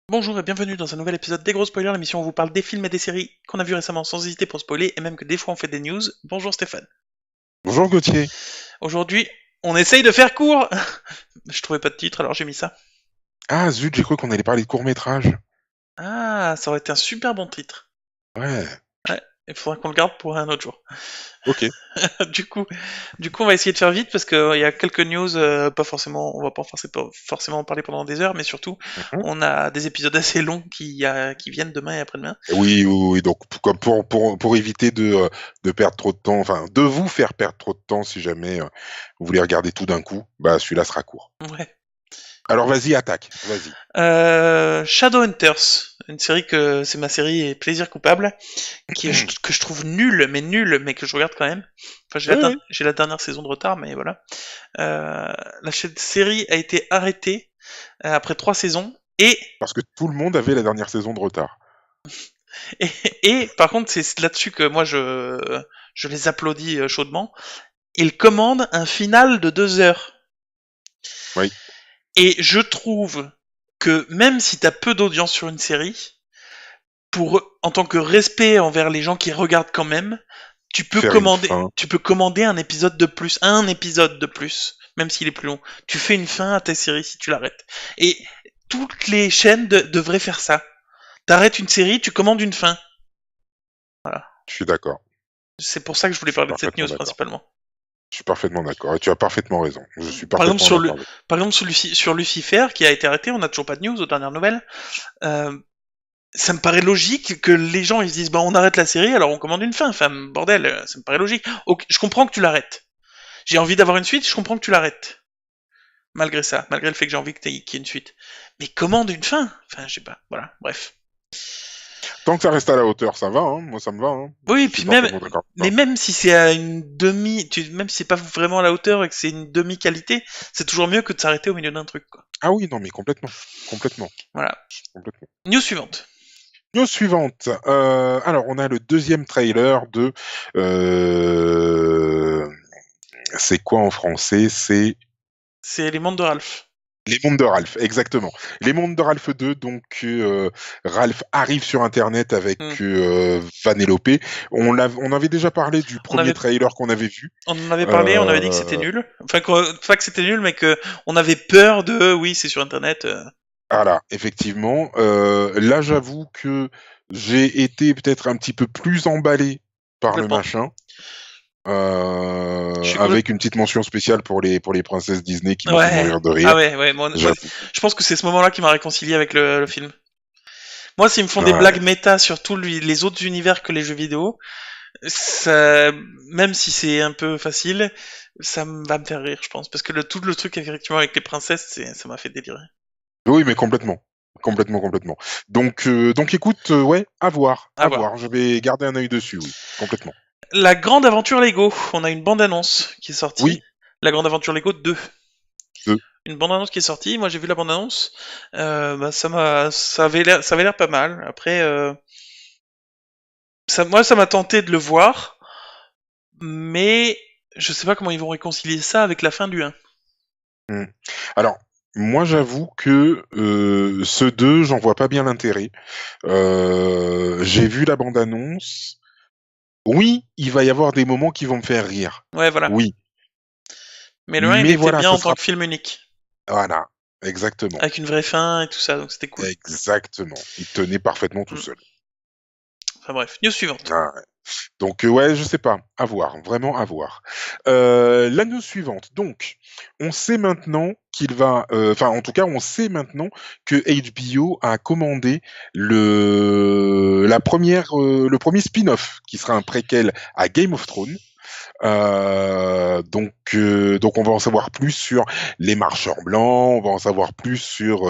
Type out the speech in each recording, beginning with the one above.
Bonjour et bienvenue dans un nouvel épisode des Gros Spoilers, l'émission où on vous parle des films et des séries qu'on a vus récemment sans hésiter pour spoiler, et même que des fois on fait des news. Bonjour Stéphane. Bonjour Gauthier. Aujourd'hui, on essaye de faire court. Je trouvais pas de titre, alors j'ai mis ça. Ah zut, j'ai cru qu'on allait parler de court-métrage. Ah, ça aurait été un super bon titre. Ouais, Ouais, il faudra qu'on le garde pour un autre jour. ok. du coup, on va essayer de faire vite parce qu'il y a quelques news, pas forcément, on va pas forcément en parler pendant des heures, mais surtout, Mhm. on a des épisodes assez longs qui viennent demain et après-demain. Oui, oui, oui, donc pour éviter de perdre trop de temps, enfin de vous faire perdre trop de temps si jamais vous voulez regarder tout d'un coup, bah celui-là sera court. Ouais. Alors vas-y, attaque, vas-y. Shadowhunters, une série que c'est ma série plaisir coupable, que je trouve nulle, mais que je regarde quand même. Enfin, Oui, oui. j'ai la dernière saison de retard, mais voilà. La série a été arrêtée après 3 saisons. Parce que tout le monde avait la dernière saison de retard. Et, et par contre, c'est là-dessus que moi je les applaudis chaudement. Ils commandent un final de 2 heures. Oui, Et je trouve que même si t'as peu d'audience sur une série, en tant que respect envers les gens qui regardent quand même, faire une fin. tu peux commander un épisode de plus, même s'il est plus long. Tu fais une fin à ta série si tu l'arrêtes. Et toutes les chaînes devraient faire ça. T'arrêtes une série, tu commandes une fin. Voilà. Je suis d'accord. C'est pour ça que je Je voulais suis parler de cette parfaitement news d'accord. principalement. Je suis parfaitement d'accord. Et tu as parfaitement raison. Je suis Par exemple, parfaitement d'accord avec sur Lucifer, qui a été arrêté, on n'a toujours pas de news aux dernières nouvelles. Euh, Ça me paraît logique que les gens ils se disent bah on arrête la série alors on commande une fin. Enfin bordel, ça me paraît logique. Ok, je comprends que tu l'arrêtes. J'ai envie d'avoir une suite, je comprends que tu l'arrêtes. Malgré ça, malgré le fait que j'ai envie qu'il y ait une suite. Mais commande une fin. Enfin, je sais pas. Voilà, bref. Tant que ça reste à la hauteur, ça va, hein. Moi ça me va, hein. Oui, Je et suis puis même, parfaitement d'accord mais avec toi. même si c'est à une même si c'est pas vraiment à la hauteur et que c'est une demi-qualité, c'est toujours mieux que de s'arrêter au milieu d'un truc, quoi. Ah oui, non mais complètement. Complètement. Voilà. Complètement. News suivante. News suivante. Alors, on a le deuxième trailer de. euh, C'est quoi en français? C'est C'est les mondes de Ralph. Les Mondes de Ralph, exactement. Les Mondes de Ralph 2, donc Ralph arrive sur Internet avec Hmm. Vanellope. On avait déjà parlé du On premier avait, trailer qu'on avait vu. on en avait parlé, on avait dit que c'était Euh, nul. Enfin, pas que c'était nul, mais que on avait peur de, oui, c'est sur Internet. voilà, effectivement. Là, j'avoue que j'ai été peut-être un petit peu plus emballé par le Complètement. machin. Je suis complètement. Avec une petite mention spéciale pour les princesses Disney qui m'ont fait Ouais. mourir de Ah rire, ouais, ouais. j'avoue. Je pense que c'est ce moment-là qui m'a réconcilié avec le film. Moi, s'ils me font des Ouais. blagues méta sur tous les autres univers que les jeux vidéo, ça, même si c'est un peu facile, va me faire rire, je pense. Parce que tout le truc, effectivement, avec les princesses, ça m'a fait délirer. Oui, mais complètement. Complètement, complètement. Donc écoute, ouais, à voir, À à voir. voir. Je vais garder un œil dessus, oui, complètement. La grande aventure Lego. On a une bande-annonce qui est sortie. Oui, La grande aventure Lego 2. deux. Une bande-annonce qui est sortie. Moi, j'ai vu la bande-annonce. Bah, ça avait l'air pas mal. Après, moi, ça m'a tenté de le voir. Mais je sais pas comment ils vont réconcilier ça avec la fin du 1. Hmm. Alors, moi, j'avoue que ce 2, j'en vois pas bien l'intérêt. J'ai vu la bande-annonce. Oui, il va y avoir des moments qui vont me faire rire. Ouais, voilà. Oui, Mais le 1, il mais était voilà, bien ce en tant sera. que film unique. Voilà, exactement. Avec une vraie fin et tout ça, donc c'était cool. Exactement. Il tenait parfaitement tout Mm. seul. Enfin bref, news suivante. Ah ouais. Donc ouais, je sais pas, à voir, vraiment à voir. La news suivante. Donc, on sait maintenant qu'il va, enfin en tout cas, on sait maintenant que HBO a commandé le premier spin-off qui sera un préquel à Game of Thrones. Donc on va en savoir plus sur les marcheurs blancs, on va en savoir plus sur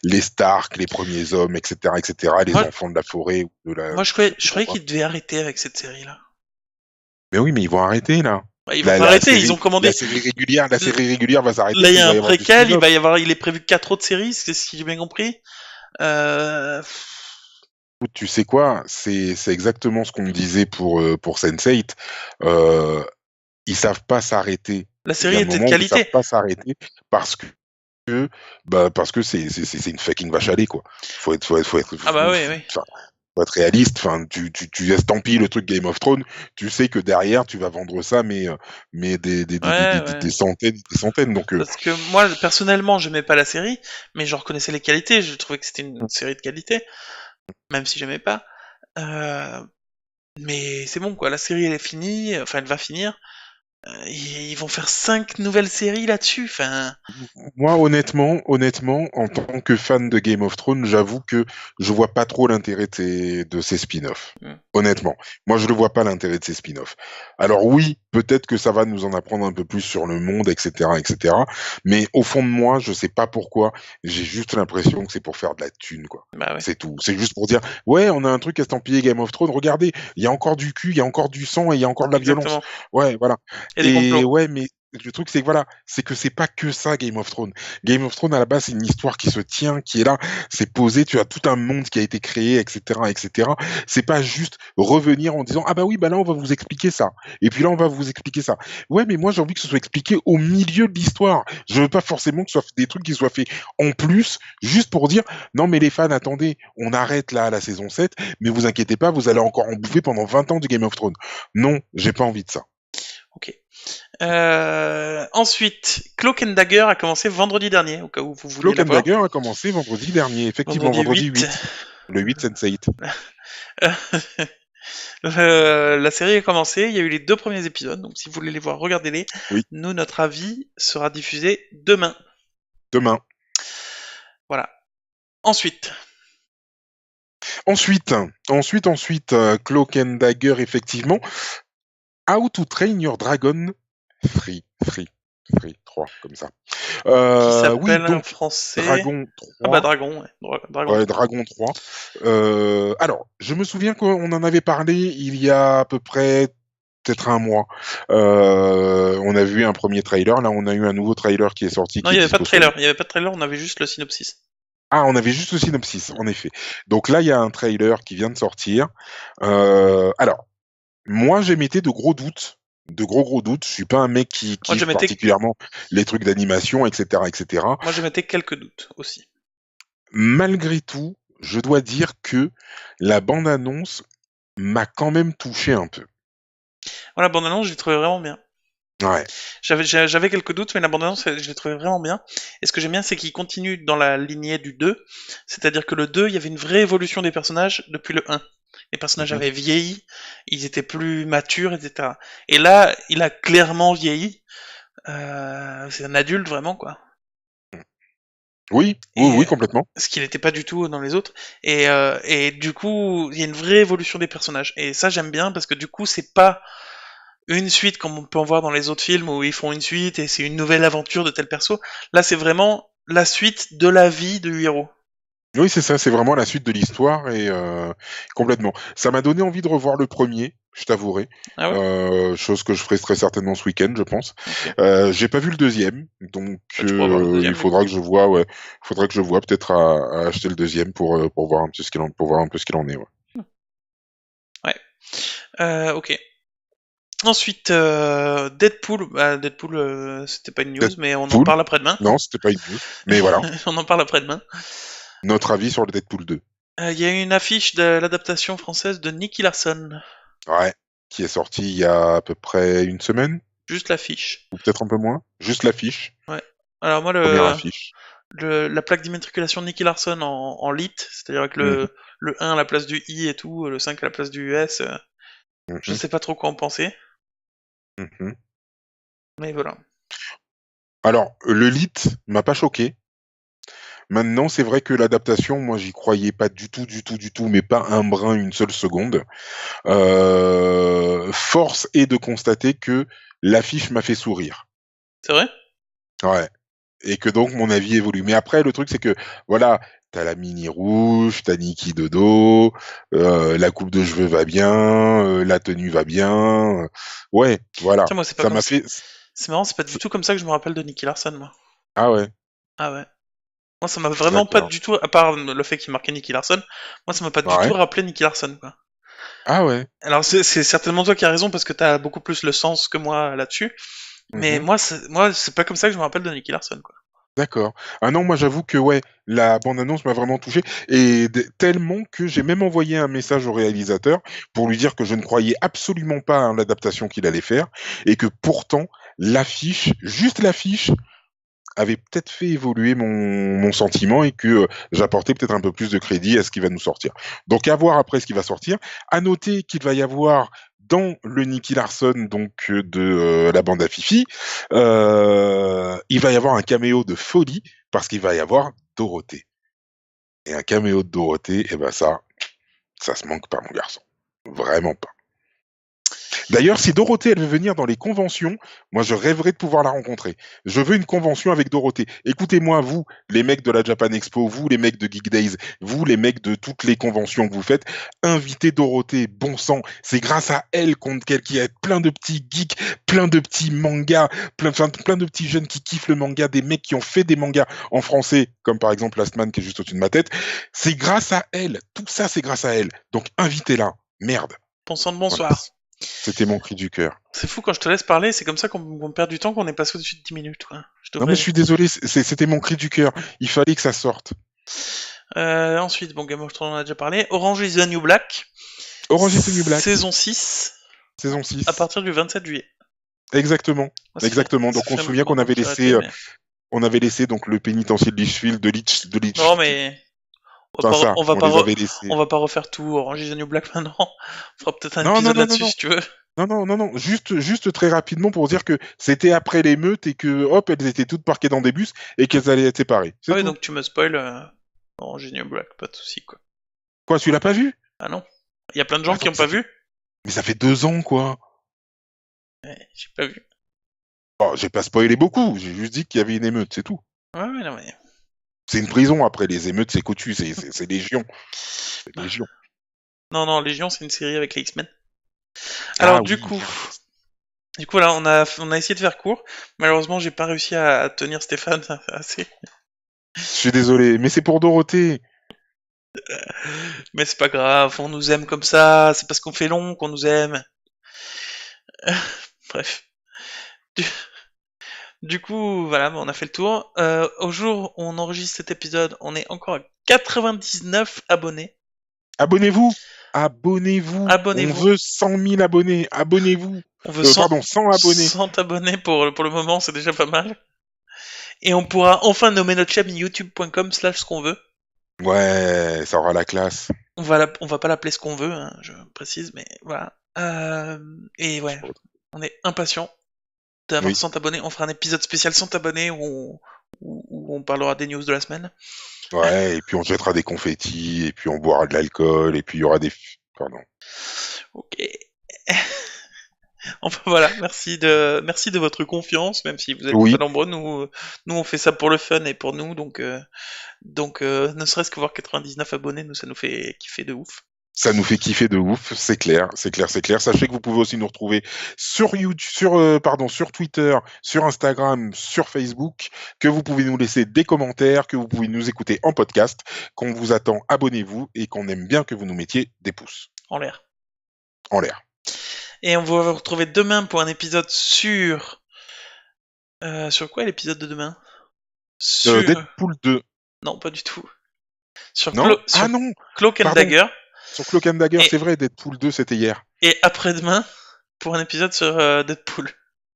les Stark, les premiers hommes, etc., les Moi, enfants de la forêt ou de la, je sais plus je croyais quoi. qu'ils devaient arrêter avec cette série-là. Mais oui, mais ils vont arrêter là. Bah, ils vont pas arrêter, ils ont La commandé. série régulière va s'arrêter, Là, il y puis il a va un y avoir des préquel, spin-offs. il est prévu 4 autres séries, c'est ce que j'ai bien compris. Euh... Écoute, tu sais quoi, c'est exactement ce qu'on me disait pour Sense8. Euh, Ils savent pas s'arrêter. La Il y série a un était de moment où ils savent qualité. pas s'arrêter parce que parce que c'est une fucking vache à lait, quoi. Faut être Ah bah oui, oui. enfin, faut être réaliste. Enfin, tu estampilles le truc Game of Thrones, tu sais que derrière tu vas vendre ça, mais Ouais, ouais. des centaines, des centaines. Donc Parce que moi, personnellement, j'aimais pas la série, mais je reconnaissais les qualités, je trouvais que c'était une série de qualité, même si j'aimais pas. Euh, mais c'est bon, quoi, la série elle est finie, enfin elle va finir. Ils vont faire 5 nouvelles séries là-dessus, enfin... moi, honnêtement, en tant que fan de Game of Thrones, j'avoue que je vois pas trop l'intérêt de ces spin-offs. hmm. Honnêtement, moi je ne vois pas l'intérêt de ces spin-offs. Alors oui, peut-être que ça va nous en apprendre un peu plus sur le monde, etc., etc. Mais au fond de moi, je sais pas pourquoi. J'ai juste l'impression que c'est pour faire de la thune, quoi. Bah ouais, C'est tout. C'est juste pour dire, ouais, on a un truc estampillé Game of Thrones. Regardez, il y a encore du cul, il y a encore du sang et il y a encore de la violence. exactement. Ouais, voilà. Et des Et complots. ouais, mais le truc c'est que voilà, c'est que c'est pas que ça Game of Thrones. Game of Thrones à la base c'est une histoire qui se tient, qui est là, c'est posé. Tu as tout un monde qui a été créé, etc., etc. C'est pas juste revenir en disant ah bah oui bah là on va vous expliquer ça et puis là on va vous expliquer ça. Ouais mais moi j'ai envie que ce soit expliqué au milieu de l'histoire. Je veux pas forcément que ce soit des trucs qui soient faits en plus juste pour dire non mais les fans attendez on arrête là à la saison 7 mais vous inquiétez pas vous allez encore en bouffer pendant 20 ans de Game of Thrones. Non j'ai pas envie de ça. Ok. Ensuite, Cloak and Dagger a commencé vendredi dernier, au cas où vous vouliez Cloak la and voir. Dagger a commencé vendredi dernier, effectivement Vendredi vendredi 8. 8, le 8 Sense8. La série a commencé, il y a eu les 2 premiers épisodes, donc si vous voulez les voir, regardez-les. Oui, Nous, notre avis sera diffusé demain. demain. Voilà. Ensuite, Ensuite, Cloak and Dagger, effectivement. How to Train Your Dragon Free 3, comme ça. qui Oui, s'appelle en donc, français... Dragon Ah bah 3. Dragon, ouais. Dragon Ouais, 3. Dragon 3. Alors, je me souviens qu'on en avait parlé il y a à peu près peut-être un mois. On a vu un premier trailer. Là, on a eu un nouveau trailer qui est sorti, Non, qui il est n'y avait pas de dispo sur le... trailer. Il n'y avait pas de trailer, on avait juste le synopsis. Ah, on avait juste le synopsis, en effet. Donc là, il y a un trailer qui vient de sortir. Alors, moi, j'émettais de gros doutes. De gros doutes. Je suis pas un mec qui Moi, je kiffe mettais, particulièrement les trucs d'animation, etc., etc. Moi, je mettais quelques doutes aussi. Malgré tout, je dois dire que la bande-annonce m'a quand même touché un peu. Voilà, la bande-annonce, je l'ai trouvé vraiment bien. Ouais. J'avais quelques doutes, mais la bande-annonce, je l'ai trouvé vraiment bien. Et ce que j'aime bien, c'est qu'il continue dans la lignée du 2. C'est-à-dire que le 2, il y avait une vraie évolution des personnages depuis le 1. Les personnages Mhm. avaient vieilli, ils étaient plus matures, etc. Et là, il a clairement vieilli. C'est un adulte, vraiment, quoi. Oui, Et complètement. ce qu'il n'était pas du tout dans les autres. Et du coup, il y a une vraie évolution des personnages. Et ça, j'aime bien, parce que du coup, c'est pas une suite comme on peut en voir dans les autres films où ils font une suite et c'est une nouvelle aventure de tel perso. Là, c'est vraiment la suite de la vie du héros. Oui, c'est ça, c'est vraiment la suite de l'histoire et complètement. Ça m'a donné envie de revoir le premier, je t'avouerai. Ah ouais. Chose que je ferai très certainement ce week-end, je pense. Ok. J'ai pas vu le deuxième, donc Bah, tu pourras voir le il deuxième du coup. faudra que je vois, ouais, faudra que je vois peut-être à acheter le deuxième pour voir un peu ce qu'il en, pour voir un peu ce qu'il en est. Ouais. Ouais. Ok. Ensuite, Deadpool. Bah, Deadpool, c'était pas une news, mais on en Deadpool? parle après-demain. Non, c'était pas une news, mais voilà, On en parle après-demain. notre avis sur le Deadpool 2. Il y a une affiche de l'adaptation française de Nicky Larson. Ouais, qui est sorti il y a à peu près une semaine, Juste l'affiche. ou peut-être un peu moins. Juste l'affiche, Ouais. Alors moi, première affiche. la plaque d'immatriculation de Nicky Larson en lit, c'est-à-dire avec Mhm, le 1 à la place du I et tout, le 5 à la place du S, je mhm, sais pas trop quoi en penser, mhm. mais voilà. Alors, le lit m'a pas choqué. Maintenant, c'est vrai que l'adaptation, moi, j'y croyais pas du tout, mais pas un brin, une seule seconde. Force est de constater que l'affiche m'a fait sourire. C'est vrai? Ouais. Et que donc mon avis évolue. Mais après, le truc, c'est que, voilà, t'as la mini rouge, t'as Nikki de dos, la coupe de cheveux va bien, la tenue va bien. Ouais, voilà. Tiens, moi, c'est pas Ça comme m'a fait... c'est marrant, c'est pas du tout comme ça que je me rappelle de Nicky Larson, moi. Ah ouais, Ah ouais. Moi, ça m'a vraiment pas d'accord. du tout, à part le fait qu'il marquait Nicky Larson, moi, ça m'a pas du tout Ouais. rappelé Nicky Larson, quoi. Ah ouais. Alors, c'est certainement toi qui as raison, parce que t'as beaucoup plus le sens que moi là-dessus, mais Mhm. moi, c'est pas comme ça que je me rappelle de Nicky Larson, quoi. D'accord. Ah non, moi j'avoue que ouais, la bande-annonce m'a vraiment touché et tellement que j'ai même envoyé un message au réalisateur pour lui dire que je ne croyais absolument pas à l'adaptation qu'il allait faire et que pourtant l'affiche, juste l'affiche, avait peut-être fait évoluer mon sentiment et que j'apportais peut-être un peu plus de crédit à ce qui va nous sortir. Donc à voir après ce qui va sortir. À noter qu'il va y avoir dans le Nicky Larson donc de la bande à Fifi, il va y avoir un caméo de folie parce qu'il va y avoir Dorothée. Et un caméo de Dorothée, et ben ça se manque pas mon garçon. Vraiment pas. D'ailleurs, si Dorothée, elle veut venir dans les conventions, moi, je rêverais de pouvoir la rencontrer. Je veux une convention avec Dorothée. Écoutez-moi, vous, les mecs de la Japan Expo, vous, les mecs de Geek Days, vous, les mecs de toutes les conventions que vous faites, invitez Dorothée, bon sang. C'est grâce à elle qu'il y a plein de petits geeks, plein de petits mangas, plein de petits jeunes qui kiffent le manga, des mecs qui ont fait des mangas en français, comme par exemple Last Man qui est juste au-dessus de ma tête. C'est grâce à elle. Tout ça, c'est grâce à elle. Donc, invitez-la. Merde. Bon sang de Voilà. bonsoir. C'était mon cri du cœur. C'est fou quand je te laisse parler, c'est comme ça qu'on perd du temps, qu'on est passé au-dessus de 10 minutes. Quoi. Non mais je suis désolé, c'était mon cri du cœur. Il fallait que ça sorte. Ensuite, bon, Game of Thrones, on en a déjà parlé. Orange is the New Black. Orange is the New Black. Saison 6. Saison 6. À partir du 27 juillet. Exactement. Ça Exactement. fait- Donc ça on fait se un souvient qu'on moment avait que j'ai laissé, arrêté, mais- on avait laissé donc le pénitencier de Litchfield, de Litch. Non, mais Enfin ça, on va on pas les avait laissés. on va pas refaire tout Orange is the New Black maintenant. On fera peut-être un Non, épisode non, non, non, là-dessus non. si tu veux. Non. Juste très rapidement pour dire que c'était après l'émeute et que hop, elles étaient toutes parquées dans des bus et qu'elles allaient être séparées. C'est Ah oui, tout. donc tu me spoil Orange is the New Black, pas de soucis quoi. Quoi, tu l'as pas vu? Ah non. Il y a plein de gens qui Attends, ont pas vu. Mais ça fait 2 ans quoi. Ouais, j'ai pas vu. Oh, j'ai pas spoilé beaucoup. J'ai juste dit qu'il y avait une émeute, c'est tout. Ouais, non mais. C'est une prison après les émeutes, c'est coutu, c'est Légion. C'est Légion. Non, Légion, c'est une série avec les X-Men. Ah Alors oui. du coup là, on a essayé de faire court. Malheureusement, j'ai pas réussi à tenir Stéphane assez. Je suis désolé, mais c'est pour Dorothée. Mais c'est pas grave, on nous aime comme ça. C'est parce qu'on fait long qu'on nous aime. Bref. Du, du coup, voilà, on a fait le tour. Au jour où on enregistre cet épisode, on est encore à 99 abonnés. Abonnez-vous. Abonnez-vous. Abonnez-vous. On veut 100 000 abonnés. Abonnez-vous. On veut 100, Pardon, 100 abonnés. 100 abonnés pour le moment, c'est déjà pas mal. Et on pourra enfin nommer notre chaîne youtube.com/ce qu'on veut. Ouais, ça aura la classe. On va pas l'appeler ce qu'on veut, hein, je précise, mais voilà. Et ouais, on est impatient d'avoir Oui. 100 abonnés. On fera un épisode spécial 100 abonnés où on parlera des news de la semaine. Ouais, et puis on jettera des confettis, et puis on boira de l'alcool, et puis il y aura des... Pardon. Ok. Enfin voilà, merci de votre confiance, même si vous êtes Oui. pas nombreux. Nous on fait ça pour le fun et pour nous, donc ne serait-ce que voir 99 abonnés, nous ça nous fait kiffer de ouf. Ça nous fait kiffer de ouf, c'est clair. Sachez que vous pouvez aussi nous retrouver sur YouTube, sur Twitter, sur Instagram, sur Facebook, que vous pouvez nous laisser des commentaires, que vous pouvez nous écouter en podcast, qu'on vous attend, abonnez-vous et qu'on aime bien que vous nous mettiez des pouces En l'air. en l'air. Et on va vous retrouver demain pour un épisode sur quoi l'épisode de demain? Sur Deadpool 2. Non, pas du tout. Sur Non? sur Non! Cloak and Pardon. Dagger. Sur Cloak and Dagger, Et- c'est vrai, Deadpool 2, c'était hier. Et après-demain pour un épisode sur Deadpool.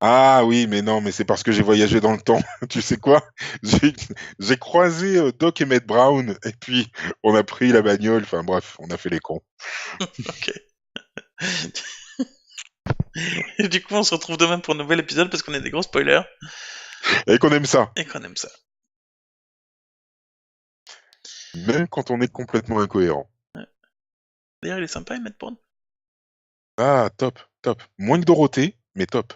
Ah oui, mais non, mais c'est parce que j'ai voyagé dans le temps. Tu sais quoi? J'ai croisé Doc et Matt Brown, et puis on a pris la bagnole, enfin bref, on a fait les cons. Ok. Et du coup, on se retrouve demain pour un nouvel épisode parce qu'on est des gros spoilers Et qu'on aime ça, et qu'on aime ça. même quand on est complètement incohérent. D'ailleurs, il est sympa, Emmett Brown. Ah, top. Moins que Dorothée, mais top.